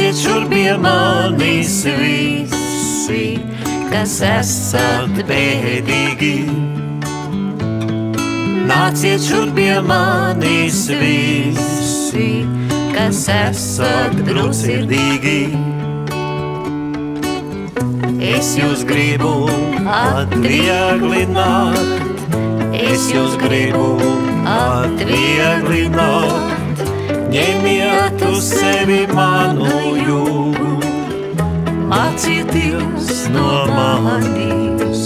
Nāciet šurp pie manis visi, kas esat bēdīgi. Nāciet šurp pie manis visi, kas esat grūtsirdīgi. Es jūs gribu atvieglināt, es jūs gribu atvieglināt. Ņemiet uz sevi manu jūgu, mācieties no manis.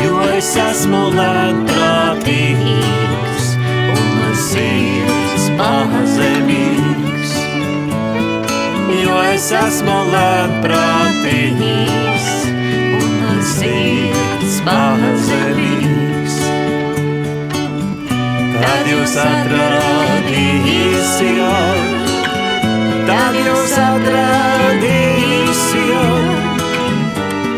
Jo es esmu lēnprātīgs un sirds pazemīgs. Jo es esmu lēnprātīgs un sirds pazemīgs. Tad jūs atradīsiet,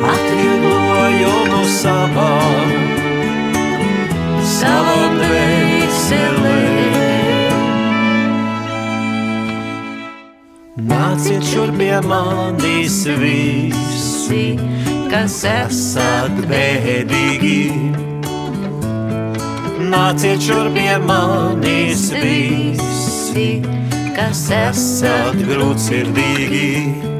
atvieglojumu savam dvēselēm. Nāciet šurp pie manis visi, kas esat bēdīgi. Nāciet šurp pie manis visi, kas esat grūtsirdīgi.